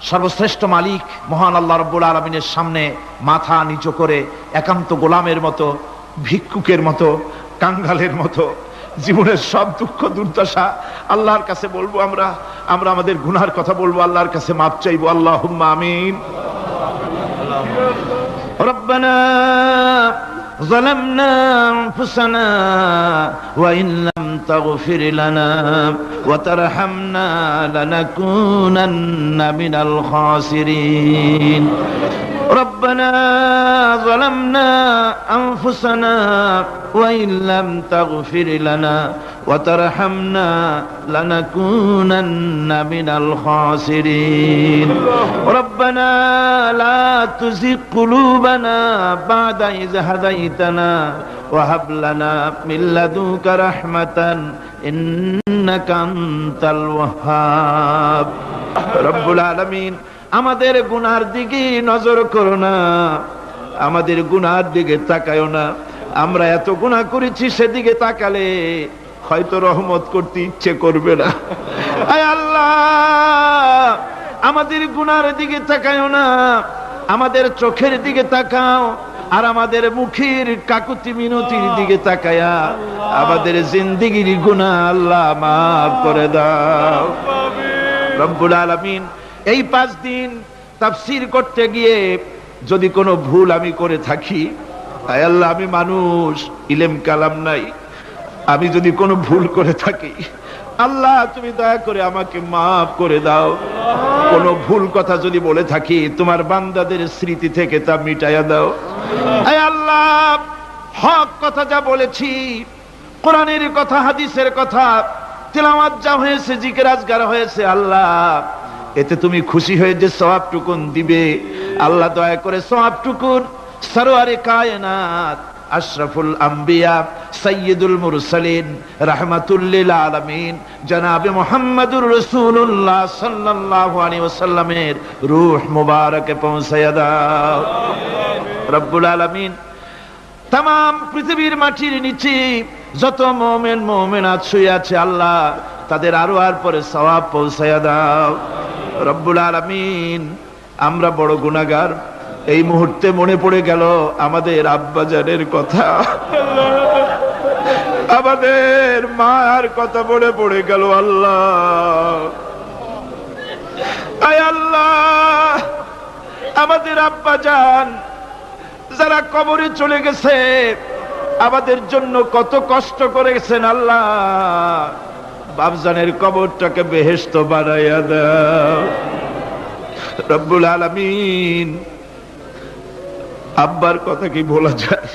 সর্বশ্রেষ্ঠ মালিক মহান আল্লাহ রাব্বুল আলামিনের সামনে মাথা নিচু করে একান্ত গোলামের মতো, ভিক্ষুকের মতো, কাঙ্গালের মতো জীবনের সব দুঃখ দুর্দশা আল্লাহর কাছে বলবো। আমরা আমাদের গুনার কথা বলবো, আল্লাহর কাছে মাপ চাইবো। আল্লাহুম্মা আমিন। রব্বানা ظلمنا أنفسنا وإن لم تغفر لنا وترحمنا لنكونن من الخاسرين. ربنا ظلمنا أنفسنا وإن لم تغفر لنا وترحمنا لنكونن من الخاسرين. ربنا لا تزغ قلوبنا بعد إذ هديتنا وهب لنا من لدنك رحمة إنك أنت الوهاب. رب العالمين আমাদের গুনার দিকে নজর করো না, আমাদের গুনার দিকে তাকায়ো না। আমরা এত গুনাহ করেছি, সেদিকে তাকালে হয়তো রহমত করতে ইচ্ছে করবে না। আয় আল্লাহ, আমাদের গুনার দিকে তাকায়ো না, আমাদের চোখের দিকে তাকাও, আর আমাদের মুখের কাকুতি মিনতির দিকে তাকায়া আমাদের জিন্দেগির গুনাহ আল্লাহ মাফ করে দাও। রব্বুল আলামিন, এই 5 দিন তাফসীর করতে গিয়ে যদি কোনো ভুল আমি করে থাকি, আয় আল্লাহ, আমি মানুষ, ইলম কালাম নাই, আমি যদি কোনো ভুল করে থাকি, আল্লাহ তুমি দয়া করে আমাকে মাফ করে দাও। কোনো ভুল কথা যদি বলে থাকি, তোমার বান্দাদের স্মৃতি থেকে তা মিটাইয়া দাও। আয় আল্লাহ, হক কথা যা বলেছি, কোরআনের কথা, হাদিসের কথা, তেলাওয়াত যা হয়েছে, জিকির আজগার হয়েছে, আল্লাহ এতে তুমি খুশি হয়ে যে সওয়াবটুকুন দিবে, আল্লাহ দয়া করে সওয়াবটুকুন সরওয়ারে কায়নাত আশরাফুল আম্বিয়া সাইয়্যিদুল মুরসালিন রাহমাতুল লিল আলামিন জনাবে মুহাম্মদুর রাসূলুল্লাহ সাল্লাল্লাহু আলাইহি ওয়াসাল্লামের রূহ মুবারকে পৌঁছায়া দাও। রব্বুল আলামিন তাম পৃথিবীর মাটির নিচে যত মুমিন মুমিনাত শুয়ে আছে আল্লাহ তাদের আরো আর পরে সওয়াব পৌঁছায়া দাও। রব্বুল আলামিন আমরা বড় গুনাহগার, এই মুহূর্তে মনে পড়ে গেল আমাদের আব্বাজানের কথা, আমাদের মার কথা মনে পড়ে গেল। আল্লাহ আয় আল্লাহ, আমাদের আব্বাজান যারা কবরে চলে গেছে আমাদের জন্য কত কষ্ট করেছেন আল্লাহ, বাপজানের কবরটাকে বেহেশত বানাইয়া দাও। রব্বুল আলামিন আব্বার কথা কি বলা যায়,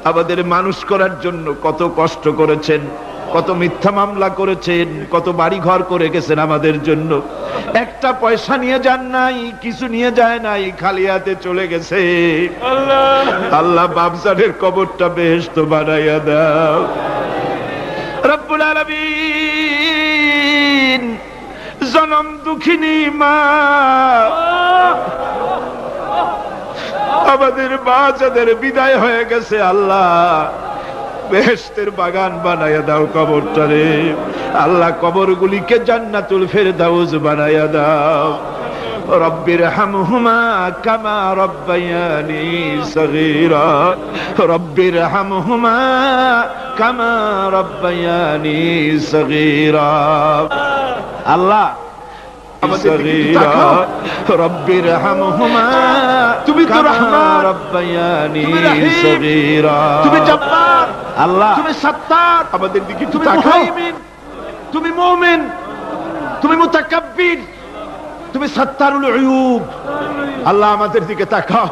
আমাদের মানুষ করার জন্য কত কষ্ট করেছেন, কত মিথ্যা মামলা করেছেন, কত বাড়ি ঘর করে গেছেন আমাদের জন্য, একটা পয়সা নিয়ে যান নাই, কিছু নিয়ে যায় নাই, খালি হাতে চলে গেছে। আল্লাহ বাপজানের কবরটা বেহেশত বানাইয়া দাও। রব্বুল আলামিন জনম দুঃখিনী মা, আমাদের মা যাদের বিদায় হয়ে গেছে আল্লাহ বেহেশতের বাগান বানায়া দাও কবরটারে। আল্লাহ কবরগুলিকে জান্নাতুল ফেরদাউস বানায়া দাও। রব্বির হামহুমা কামা রব্বায়ানি সগীরা, রব্বির হামহুমা কামা রব্বায়ানি সগীরা। আল্লাহ রব্বির হামহুমা, তুমি তো রহমান, রব্বায়ানি সগীরা, তুমি জব্বার আল্লাহ, তুমি সত্তার, আমাদের দিকে তুমি মুহাইমিন, তুমি মুমিন, তুমি মুতাকাব্বির, তুমি সত্তারুল উয়ুব। আল্লাহ আমাদের দিকে তাকাও,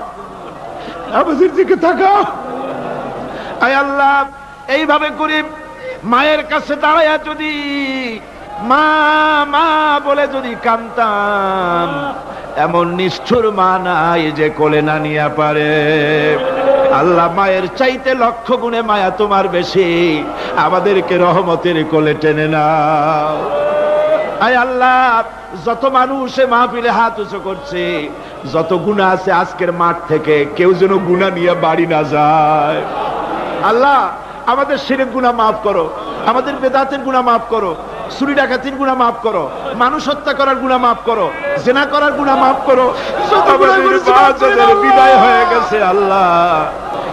আমাদের দিকে তাকাও। আয় আল্লাহ এইভাবে করে মায়ের কাছে দাঁড়ায়া যদি মা মা বলে যদি কাঁদতাম, এমন নিষ্ঠুর মা নাই যে কোলে না নিয়ে পারে। আল্লাহ মায়ের চাইতে লক্ষ গুণে মায়া তোমার বেশি, আমাদেরকে রহমতের কোলে টেনে নাও। আয় আল্লাহ যত মানুষ মাহফিলে হাত উঁচু করছে, যত গুনাহ আছে আজকের মাঠ থেকে কেউ যেন গুনাহ নিয়ে বাড়ি না যায়। আল্লাহ আমাদের শিরক গুনাহ মাফ করো, আমাদের বেদাতের গুনাহ মাফ করো, চুরি ডাকাতির গুনাহ মাফ করো, মানুষ হত্যা করার গুনাহ মাফ করো, জিনা করার গুনাহ মাফ করো। আমাদের বিদায় হয়ে গেছে আল্লাহ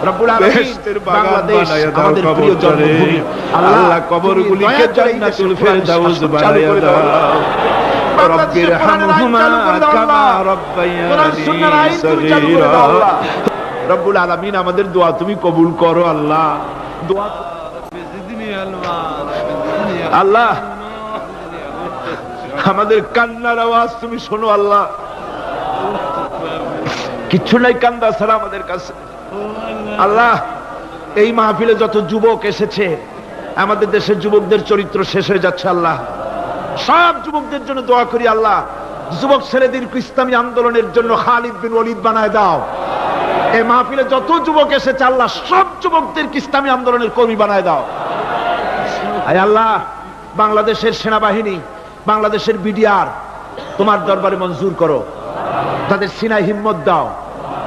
রব্বুল আলামিন, বাংলাদেশ আমাদের প্রিয় জন্মভূমি, আল্লাহ কবরগুলিকে জান্নাতুল ফেরদাউস বানায়া দাও। রব্বির হামহুমা কামা রব্বায়ানি সগীরা। রব্বুল আলামিন আমাদের দোয়া তুমি কবুল করো আল্লাহ। দোয়া আল্লাহ আমাদের কান্নার আওয়াজ তুমি শোনো আল্লাহ, কিচ্ছু নাই কান্দা ছাড়া আমাদের কাছে। আল্লাহ এই মাহফিলে যত যুবক এসেছে, আমাদের দেশের যুবকদের চরিত্র শেষ হয়ে যাচ্ছে আল্লাহ, সব যুবকদের জন্য দোয়া করি আল্লাহ, যুবক ছেলেদেরকে ইসলামী আন্দোলনের জন্য খালিদ বিন ওয়ালিদ বানায় দাও। এই মাহফিলে যত যুবক এসেছে আল্লাহ সব যুবকদেরকে ইসলামী আন্দোলনের কর্মী বানায় দাও। আয় আল্লাহ বাংলাদেশের সেনাবাহিনী, বাংলাদেশের বিডিআর তোমার দরবারে মঞ্জুর করো, তাদের সিনায় হিম্মত দাও।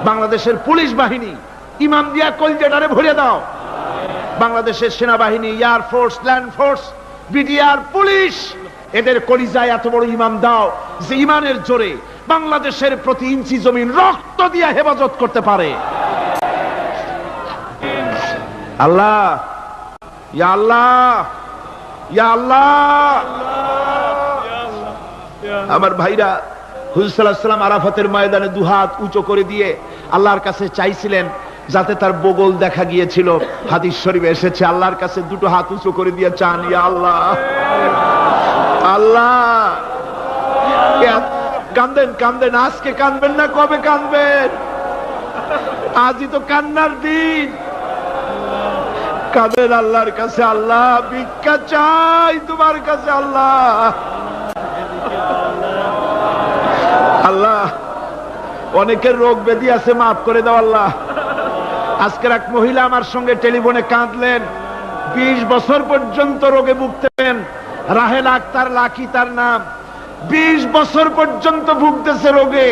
বাংলাদেশের পুলিশ বাহিনী ইমাম দিয়া কলজেটারে ভরে দাও। বাংলাদেশের সেনাবাহিনী, air force, land force, BDR, police, এদের কলিজায় এত বড় ইমাম দাও যে ইমানের জোরে বাংলাদেশের প্রতি ইঞ্চি জমিন রক্ত দিয়ে হেফাজত করতে পারে। আল্লাহ ইয়া আল্লাহ ইয়া আল্লাহ। আমার ভাইরা হুজুর সাল্লাল্লাহু আলাইহি ওয়াসাল্লাম আরাফাতের ময়দানে দুহাত উঁচু করে দিয়ে আল্লাহর কাছে চাইছিলেন যাতে তার বগল দেখা গিয়েছিল, হাদিস শরীফে এসেছে আল্লাহর কাছে দুটো হাত উঁচু করে দিয়ে চান, ইয়া আল্লাহ আল্লাহ। কান্দেন কান্দেন, আজকে কাঁদবেন না, কবে কাঁদবেন? আজই তো কান্নার দিন। কাদের আল্লাহর কাছে, আল্লাহ ভিক্ষা চাই তোমার কাছে। আল্লাহ আল্লাহ অনেকের রোগ ব্যাধি আছে, মাফ করে দাও আল্লাহ। আজকের এক মহিলা আমার সঙ্গে টেলিফোনে কাঁদলেন, 20 বছর পর্যন্ত রোগে ভুগতেন। রাহেল আক্তার লাকি তার নাম। 20 বছর পর্যন্ত ভুগতেছে রোগে,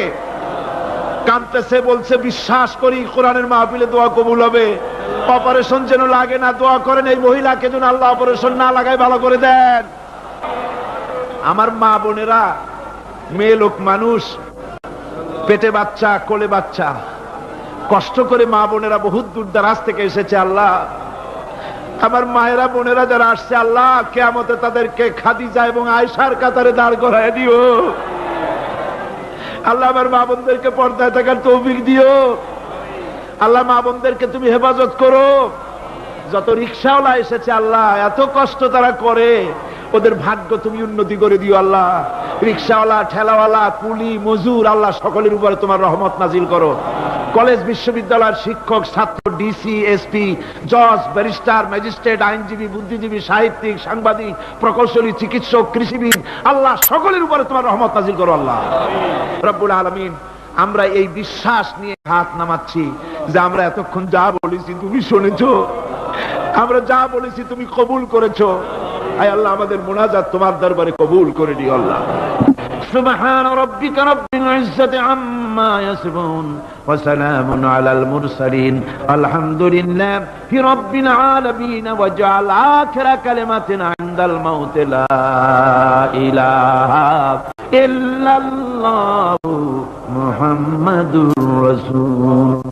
কাঁদতেছে, বলছে বিশ্বাস করি কোরআনের মাহফিলে দোয়া কবুল হবে, অপারেশন যেন লাগে না, দোয়া করেন এই মহিলাকে যেন আল্লাহ অপারেশন না লাগায় ভালো করে দেন। আমার মা বোনেরা, মেয়ে লোক মানুষ, পেটে বাচ্চা, কোলে বাচ্চা, কষ্ট করে মা বোনেরা বহুত দূর দারাজ থেকে এসেছে। আল্লাহ আমার মায়েরা বোনেরা যারা আসছে, আল্লাহ কিয়ামতে তাদেরকে খাদিজা এবং আয়েশার কাতারে দাঁড় করায় দিও। আল্লাহ আমার মা বোনদেরকে পর্দায় থাকার তৌফিক দিও। আল্লাহ মা বোনদেরকে তুমি হেফাজত করো। যত রিকশাওয়ালা এসেছে আল্লাহ, এত কষ্ট তারা করে, ওদের ভাগ্য তুমি উন্নতি করে দিও আল্লাহ। রিকশাওয়ালা, ঠেলাওয়ালা, কুলি, মজুর, আল্লাহ সকলের উপরে তোমার রহমত নাজিল করো। কলেজ বিশ্ববিদ্যালয়ের শিক্ষক, ছাত্র, ডিসি, এসপি, জজ, ব্যারিস্টার, ম্যাজিস্ট্রেট, আইনজীবী, বুদ্ধিজীবী, সাহিত্যিক, সাংবাদিক, প্রকৌশলী, চিকিৎসক, কৃষিবিদ, আল্লাহ সকলের উপরে তোমার রহমত নাজিল করো আল্লাহ রব্বুল আলামিন। আমরা এই বিশ্বাস নিয়ে হাত নামাচ্ছি যে আমরা এতক্ষণ যা বলেছি তুমি শুনেছো, আমরা যা বলেছি তুমি কবুল করেছো। আয় আল্লাহ আমাদের মুনাজাত তোমার দরবারে কবুল করে দিও আল্লাহ। সুবহান রাব্বিকা রাব্বিল ইজ্জাতি আম্মা ইয়াসিফুন ওয়া সালামুন আলাল মুরসালিন আলহামদুলিল্লাহি রাব্বিল আলামিন ওয়া জাআল আখিরা কালিমাতিন ইনদাল মাউত লা ইলাহা ইল্লাল্লাহু মুহাম্মাদুর রাসূল।